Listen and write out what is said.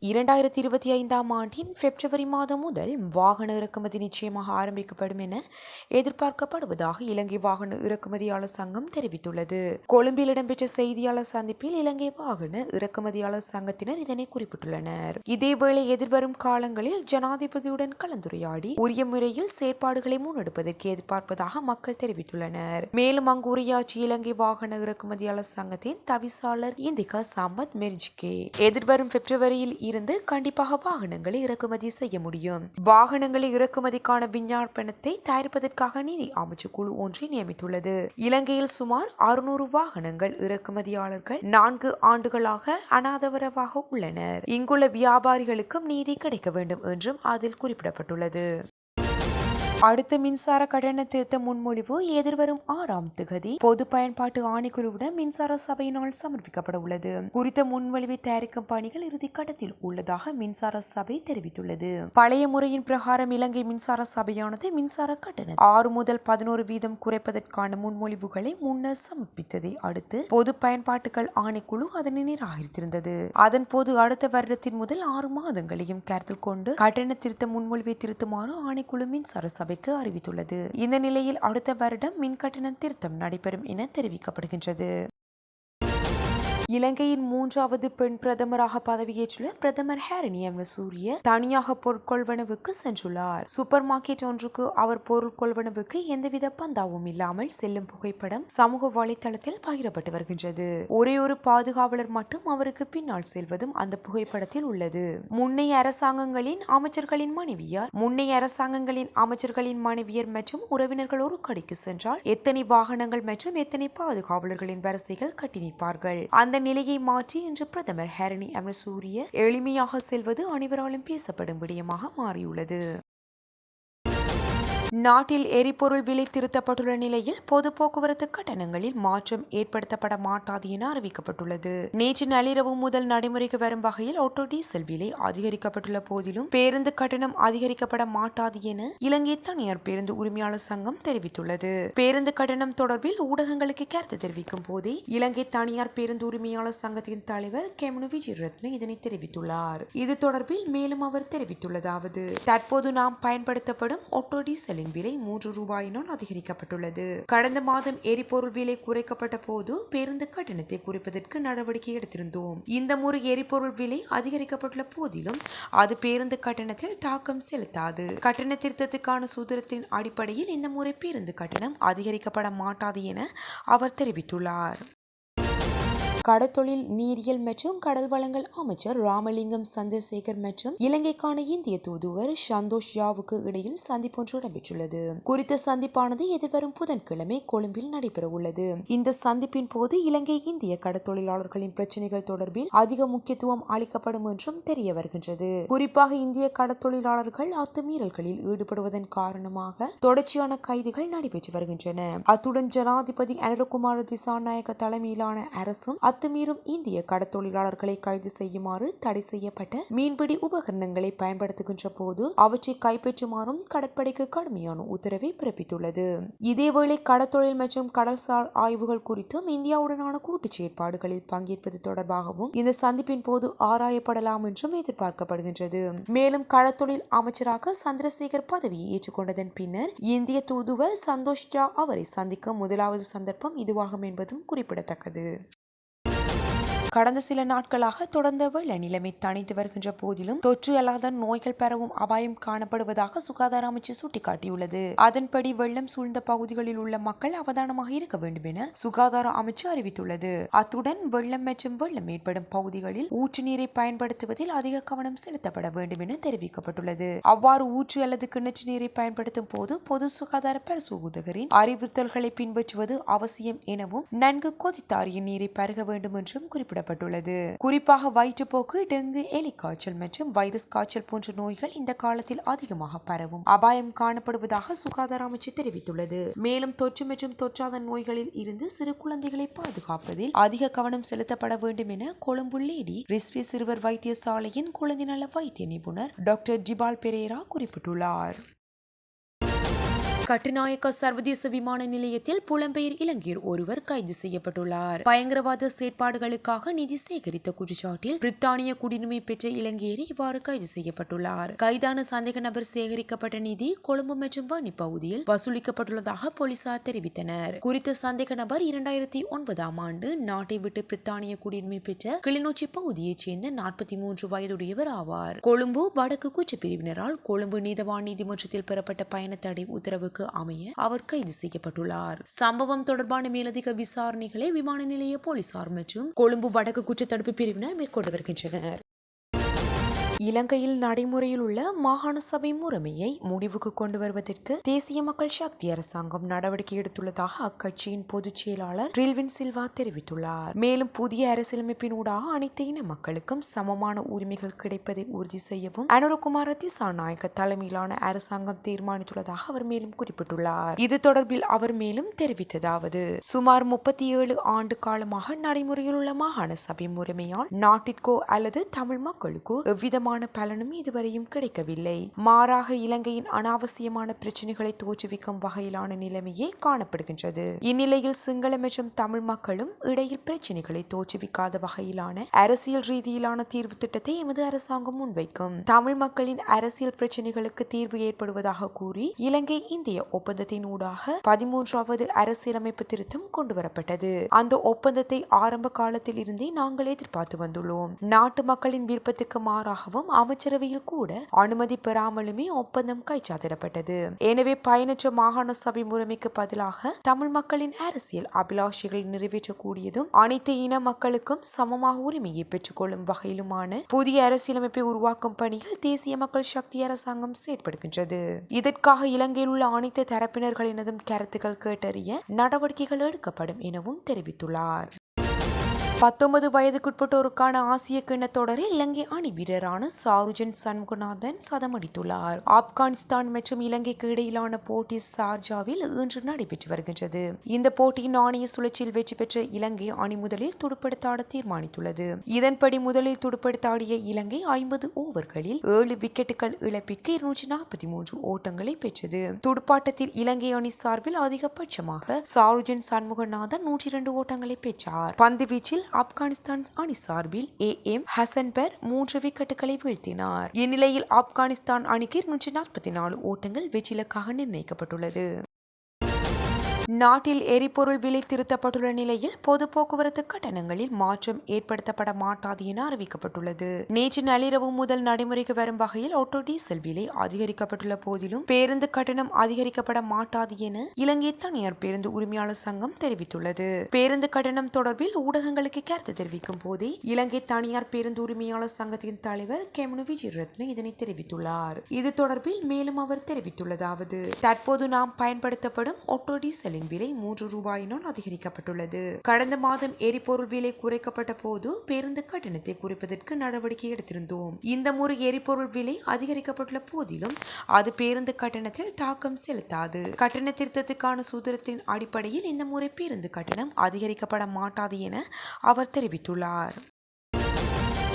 2025ஆம் ஆண்டின் பிப்ரவரி மாதம் முதல் வாகன இறக்குமதி நிச்சயமாக ஆரம்பிக்கப்படும் என எதிர்பார்க்கப்படுவதாக இலங்கை வாகன இறக்குமதியாளர் சங்கம் தெரிவித்துள்ளது. கொழும்பில் இடம்பெற்ற செய்தியாளர் சந்திப்பில் இலங்கை வாகன இறக்குமதியாளர் சங்கத்தினர் இதனை குறிப்பிட்டுள்ளனர். இதேவேளை எதிர்வரும் காலங்களில் ஜனாதிபதியுடன் கலந்துரையாடி உரிய முறையில் செயற்பாடுகளை முன்னெடுப்பதற்கு எதிர்பார்ப்பதாக மக்கள் தெரிவித்துள்ளனர். மேலும் அங்கு உரையாற்றிய இலங்கை வாகன இறக்குமதியாளர் சங்கத்தின் தவிசாளர் இந்திகா சம்பத் மெர்ஜிகே எதிர்வரும் பிப்ரவரியில் இருந்து கண்டிப்பாக வாகனங்களை இறக்குமதி செய்ய முடியும். வாகனங்களை இறக்குமதிக்கான விஞ்ஞாபனத்தை தயாரிப்பதற்காக நிதி அமைச்சு குழு ஒன்றை நியமித்துள்ளது. இலங்கையில் சுமார் 600 வாகனங்கள் இறக்குமதியாளர்கள் 4 ஆண்டுகளாக அனாதரவாக உள்ளனர். இங்குள்ள வியாபாரிகளுக்கும் நீதி கிடைக்க வேண்டும் என்றும் அதில் குறிப்பிடப்பட்டுள்ளது. அடுத்த மின்சார கட்டண திருத்த முன்மொழிவு எதிர்வரும் 6ஆம் திகதி பொது பயன்பாட்டு ஆணைக்குழுவிடம் மின்சார சபையினால் சமர்ப்பிக்கப்பட உள்ளது. குறித்த முன்மொழிவை தயாரிக்கும் பணிகள் இறுதிக்கட்டத்தில் உள்ளதாக மின்சார சபை தெரிவித்துள்ளது. பழைய முறையின் பிரகாரம் இலங்கை மின்சார சபையானது மின்சார கட்டணம் 6 முதல் 11 வீதம் குறைப்பதற்கான முன்மொழிவுகளை முன்னர் சமர்ப்பித்ததை அடுத்து பொது பயன்பாட்டுகள் ஆணைக்குழு அதனை நிராகரித்திருந்தது. அதன் போது அடுத்த வருடத்தின் முதல் 6 மாதங்களையும் கருத்தில் கொண்டு கட்டண திருத்த முன்மொழிவை திருத்துமாறு ஆணைக்குழு மின்சார சபை அறிவித்துள்ளது. இந்த நிலையில் அடுத்த வருடம் மின் கட்டண திருத்தம் நடைபெறும் என தெரிவிக்கப்படுகின்றது. இலங்கையின் 3வது பெண் பிரதமராக பதவியேற்றுள்ள பிரதமர் ஹரணி அமரசூரிய தனியாக பொருட்கொள்வனவுக்கு சென்றுள்ளார். சூப்பர் மார்க்கெட் ஒன்றுக்கு அவர் பொருட்கொள்வனவுக்கு எந்தவித பந்தாவும் இல்லாமல் செல்லும் புகைப்படம் சமூக வலைதளத்தில் பகிரப்பட்டு வருகின்றது. ஒரே ஒரு பாதுகாவலர் மட்டும் அவருக்கு பின்னால் செல்வதும் அந்த புகைப்படத்தில் உள்ளது. முன்னைய அரசாங்கங்களின் அமைச்சர்களின் மனைவியர் மற்றும் உறவினர்கள் ஒரு கடைக்கு சென்றால் எத்தனை வாகனங்கள் மற்றும் எத்தனை பாதுகாவலர்களின் வரிசைகள் கட்டி நிற்பார்கள். அந்த நிலையை மாற்றி இன்று பிரதமர் ஹரணி அமரசூரிய எளிமையாக செல்வது அனைவராலும் பேசப்படும் விடயமாக மாறியுள்ளது. நாட்டில் எரிபொருள் விலை திருத்தப்பட்டுள்ள நிலையில் பொது போக்குவரத்து கட்டணங்களில் மாற்றம் ஏற்படுத்தப்பட மாட்டாது என அறிவிக்கப்பட்டுள்ளது. நேற்று நள்ளிரவு முதல் நடைமுறைக்கு வரும் வகையில் ஆட்டோ டீசல் விலை அதிகரிக்கப்பட்டுள்ள போதிலும் பேருந்து கட்டணம் அதிகரிக்கப்பட மாட்டாது என இலங்கை தனியார் பேருந்து உரிமையாளர் சங்கம் தெரிவித்துள்ளது. பேருந்து கட்டணம் தொடர்பில் ஊடகங்களுக்கு கருத்து தெரிவிக்கும் போதே இலங்கை தனியார் பேருந்து உரிமையாளர் சங்கத்தின் தலைவர் கெமனு விஜயரத்ன இதனை தெரிவித்துள்ளார். இது தொடர்பில் மேலும் அவர் தெரிவித்துள்ளதாவது: தற்போது நாம் பயன்படுத்தப்படும் ஆட்டோ டீசல் விலை 3 ரூபாயினால் அதிகரிக்கப்பட்டுள்ளது. கடந்த மாதம் எரிபொருள் விலை குறைக்கப்பட்ட போது பேருந்து கட்டணத்தை குறைப்பதற்கு நடவடிக்கை எடுத்திருந்தோம். இந்த முறை எரிபொருள் விலை அதிகரிக்கப்பட்டுள்ள போதிலும் அது பேருந்து கட்டணத்தில் தாக்கம் செலுத்தாது. கட்டண திருத்தத்துக்கான சூத்திரத்தின் அடிப்படையில் இந்த முறை பேருந்து கட்டணம் அதிகரிக்கப்பட மாட்டாது என அவர் தெரிவித்துள்ளார். கடற்தொழில் நீரியல் மற்றும் கடல் வளங்கள் அமைச்சர் ராமலிங்கம் சந்திரசேகர் மற்றும் இலங்கைக்கான இந்திய தூதுவர் சந்தோஷ் யாவுக்கு இடையில் சந்திப்பு ஒன்று இடம்பெற்றுள்ளது. குறித்த சந்திப்பானது எதிர்வரும் புதன்கிழமை கொழும்பில் நடைபெற உள்ளது. இந்த சந்திப்பின் போது இலங்கை இந்திய கடற்தொழிலாளர்களின் பிரச்சினைகள் தொடர்பில் அதிக முக்கியத்துவம் அளிக்கப்படும் என்றும் தெரிய வருகின்றது. குறிப்பாக இந்திய கடற்தொழிலாளர்கள் அத்துமீறல்களில் ஈடுபடுவதன் காரணமாக தொடர்ச்சியான கைதுகள் நடைபெற்று வருகின்றன. அத்துடன் ஜனாதிபதி அனுரகுமார திசாநாயக்க தலைமையிலான அரசும் அத்துமீறும் இந்திய கடற்தொழிலாளர்களை கைது செய்யுமாறு தடை செய்யப்பட்ட மீன்பிடி உபகரணங்களை பயன்படுத்துகின்ற போது அவற்றை கைப்பற்றுமாறும் கடற்படைக்கு கடுமையான உத்தரவை பிறப்பித்துள்ளது. இதேவேளை கடற்தொழில் மற்றும் கடல்சார் ஆய்வுகள் குறித்தும் இந்தியாவுடனான கூட்டு செயற்பாடுகளில் பங்கேற்பது தொடர்பாகவும் இந்த சந்திப்பின் போது ஆராயப்படலாம் என்றும் எதிர்பார்க்கப்படுகின்றது. மேலும் கடற்தொழில் அமைச்சராக சந்திரசேகர் பதவியை ஏற்றுக்கொண்டதன் பின்னர் இந்திய தூதுவர் சந்தோஷ் ஜா அவரை சந்திக்கும் முதலாவது சந்தர்ப்பம் இதுவாகும் என்பதும் குறிப்பிடத்தக்கது. கடந்த சில நாட்களாக தொடர்ந்த வெள்ள நிலைமை தணித்து வருகின்ற போதிலும் தொற்று அல்லாத நோய்கள் பரவும் அபாயம் காணப்படுவதாக சுகாதார அமைச்சு சுட்டிக்காட்டியுள்ளது. அதன்படி வெள்ளம் சூழ்ந்த பகுதிகளில் உள்ள மக்கள் அவதானமாக இருக்க வேண்டும் என சுகாதார அமைச்சு அறிவித்துள்ளது. அத்துடன் வெள்ளம் மற்றும் வெள்ளம் ஏற்படும் பகுதிகளில் ஊற்று நீரை பயன்படுத்துவதில் அதிக கவனம் செலுத்தப்பட வேண்டும் என தெரிவிக்கப்பட்டுள்ளது. அவ்வாறு ஊற்று அல்லது கிணற்று நீரை பயன்படுத்தும் போது பொது சுகாதார பரிசோதகரின் அறிவுறுத்தல்களை பின்பற்றுவது அவசியம் எனவும் நன்கு கொதித்தாறிய நீரை பருக வேண்டும் என்றும் குறிப்பிடப்பட்டுள்ளது. குறிப்பாக வயிற்றுப்போக்கு, டெங்கு, எலிக்காய்ச்சல் மற்றும் வைரஸ் காய்ச்சல் போன்ற நோய்கள் இந்த காலத்தில் அதிகமாக பரவும் அபாயம் காணப்படுவதாக சுகாதார அமைச்சு தெரிவித்துள்ளது. மேலும் தொற்று மற்றும் தொற்றாத நோய்களில் இருந்து சிறு குழந்தைகளை பாதுகாப்பதில் அதிக கவனம் செலுத்தப்பட வேண்டும் என கொழும்பு லேடி ரிஸ்வி சிறுவர் வைத்தியசாலையின் குழந்தை நல வைத்திய நிபுணர் டாக்டர் ஜிபால் பெரேரா குறிப்பிட்டுள்ளார். கட்டுநாயக்க சர்வதேச விமான நிலையத்தில் புலம்பெயர் இலங்கையர் ஒருவர் கைது செய்யப்பட்டுள்ளார். பயங்கரவாத செயற்பாடுகளுக்காக நிதி சேகரித்த குற்றச்சாட்டில் பிரித்தானிய குடியுரிமை பெற்ற இலங்கையர் இவ்வாறு கைது செய்யப்பட்டுள்ளார். கைதான சந்தேக நபர் சேகரிக்கப்பட்ட நிதி கொழும்பு மற்றும் வன்னி பகுதியில் வசூலிக்கப்பட்டுள்ளதாக போலீசார் தெரிவித்தனர். குறித்த சந்தேக நபர் 2009ஆம் ஆண்டு நாட்டை விட்டு பிரித்தானிய குடியுரிமை பெற்ற கிளிநொச்சி பகுதியைச் சேர்ந்த 43 வயதுடையவர் ஆவார். கொழும்பு வடக்கு குற்றப்பிரிவினரால் கொழும்பு நீதவான் நீதிமன்றத்தில் பெறப்பட்ட பயண தடை உத்தரவுக்கு அமைய அவர் கைது செய்யப்பட்டுள்ளார். சம்பவம் தொடர்பான மேலதிக விசாரணைகளை விமான நிலைய போலீசார் மற்றும் கொழும்பு வடக்கு குற்றத்தடுப்பு பிரிவினர் மேற்கொண்டு வருகின்றனர். இலங்கையில் நடைமுறையில் உள்ள மாகாண சபை முறைமையை முடிவுக்கு கொண்டு வருவதற்கு தேசிய மக்கள் சக்தி அரசாங்கம் நடவடிக்கை எடுத்துள்ளதாக அக்கட்சியின் பொதுச் செயலாளர் ரில்வின் சில்வா தெரிவித்துள்ளார். மேலும் புதிய அரசியலமைப்பினூடாக அனைத்து இன மக்களுக்கும் சமமான உரிமைகள் கிடைப்பதை உறுதி செய்யவும் அனுரகுமார திசாநாயக்க தலைமையிலான அரசாங்கம் தீர்மானித்துள்ளதாக அவர் மேலும் குறிப்பிட்டுள்ளார். இது தொடர்பில் அவர் மேலும் தெரிவித்ததாவது: சுமார் 37 ஆண்டு காலமாக நடைமுறையில் உள்ள மாகாண சபை முறைமையால் நாட்டிற்கோ அல்லது தமிழ் மக்களுக்கோ எவ்விதமான பலனும் இதுவரையும் கிடைக்கவில்லை. மாறாக இலங்கையின் அனாவசியமான பிரச்சனைகளை தோற்றுவிக்கும் வகையிலான நிலைமையே காணப்படுகின்றது. இந்நிலையில் சிங்கள மற்றும் தமிழ் மக்களும் இடையில் பிரச்சனைகளை தோற்றுவிக்காத வகையிலான அரசியல் ரீதியிலான தீர்வு திட்டத்தை எமது அரசாங்கம் முன்வைக்கும். தமிழ் மக்களின் அரசியல் பிரச்சனைகளுக்கு தீர்வு ஏற்படுவதாக கூறி இலங்கை இந்திய ஒப்பந்தத்தின் ஊடாக 13வது அரசியலமைப்பு திருத்தம் கொண்டுவரப்பட்டது. அந்த ஒப்பந்தத்தை ஆரம்ப காலத்தில் இருந்தே நாங்கள் எதிர்பார்த்து வந்துள்ளோம். நாட்டு மக்களின் விருப்பத்துக்கு மாறாகவும் அமைச்சரவையில் கூட அனுமதி பெறாமலுமே ஒப்பந்தம் கைச்சாத்திடப்பட்டது. எனவே பயனற்ற மாகாண சபை முறைமைக்கு பதிலாக தமிழ் மக்களின் அரசியல் அபிலாஷைகளை நிறைவேற்றக்கூடியதும் அனைத்து இன மக்களுக்கும் சமமாக உரிமையை பெற்றுக்கொள்ளும் வகையிலுமான புதிய அரசியலமைப்பை உருவாக்கும் பணியில் தேசிய மக்கள் சக்தி அரசாங்கம் செயற்படுகின்றது. இதற்காக இலங்கையில் உள்ள அனைத்து தரப்பினர்களினதும் கருத்துக்கள் கேட்டறிய நடவடிக்கைகள் எடுக்கப்படும் எனவும் தெரிவித்துள்ளார். 19 வயதுக்குட்பட்டோருக்கான ஆசிய கிண்ண தொடரில் இலங்கை அணி வீரரான சாருஜன் சண்முகநாதன் சதமடித்துள்ளார். ஆப்கானிஸ்தான் மற்றும் இலங்கைக்கு இடையிலான போட்டி சார்ஜாவில் இன்று நடைபெற்று வருகின்றது. இந்த போட்டியின் நாணய சுழற்சியில் வெற்றி பெற்ற இலங்கை அணி முதலில் துடுப்படுத்தாட தீர்மானித்துள்ளது. இதன்படி முதலில் துடுப்படுத்தாடிய இலங்கை 50 ஓவர்களில் 7 விக்கெட்டுகள் இழப்பிற்கு 243 ஓட்டங்களை பெற்றது. துடுப்பாட்டத்தில் இலங்கை அணி சார்பில் அதிகபட்சமாக சாருஜன் சண்முகநாதன் 102 ஓட்டங்களை பெற்றார். பந்து வீச்சில் ஆப்கானிஸ்தான் அணி சார்பில் AM ஹசன்பர் 3 விக்கெட்டுகளை வீழ்த்தினார். இந்நிலையில் ஆப்கானிஸ்தான் அணிக்கு 244 ஓட்டங்கள் வெற்றிலக்காக நிர்ணயிக்கப்பட்டுள்ளது. நாட்டில் எரிபொருள் விலை திருத்தப்பட்டுள்ள நிலையில் பொது போக்குவரத்து கட்டணங்களில் மாற்றம் ஏற்படுத்தப்பட மாட்டாது என அறிவிக்கப்பட்டுள்ளது. நேற்று நள்ளிரவு முதல் நடைமுறைக்கு வரும் வகையில் ஆட்டோ டீசல் விலை அதிகரிக்கப்பட்டுள்ள போதிலும் பேருந்து கட்டணம் அதிகரிக்கப்பட மாட்டாது என இலங்கை தனியார் பேருந்து உரிமையாளர் சங்கம் தெரிவித்துள்ளது. பேருந்து கட்டணம் தொடர்பில் ஊடகங்களுக்கு கருத்து தெரிவிக்கும் போதே இலங்கை தனியார் பேருந்து உரிமையாளர் சங்கத்தின் தலைவர் கெமனு விஜயரத்ன இதனை தெரிவித்துள்ளார். இது தொடர்பில் மேலும் அவர் தெரிவித்துள்ளதாவது: தற்போது நாம் பயன்படுத்தப்படும் ஆட்டோ டீசலின் விலை 3 ரூபாயினால் அதிகரிக்கப்பட்டுள்ளது. கடந்த மாதம் எரிபொருள் விலை குறைக்கப்பட்ட போது பேருந்து கட்டணத்தை குறைப்பதற்கு நடவடிக்கை எடுத்திருந்தோம். இந்த முறை எரிபொருள் விலை அதிகரிக்கப்பட்டுள்ள போதிலும் அது பேருந்து கட்டணத்தில் தாக்கம் செலுத்தாது. கட்டண திருத்தத்துக்கான சூத்திரத்தின் அடிப்படையில் இந்த முறை பேருந்து கட்டணம் அதிகரிக்கப்பட மாட்டாது என அவர் தெரிவித்துள்ளார்.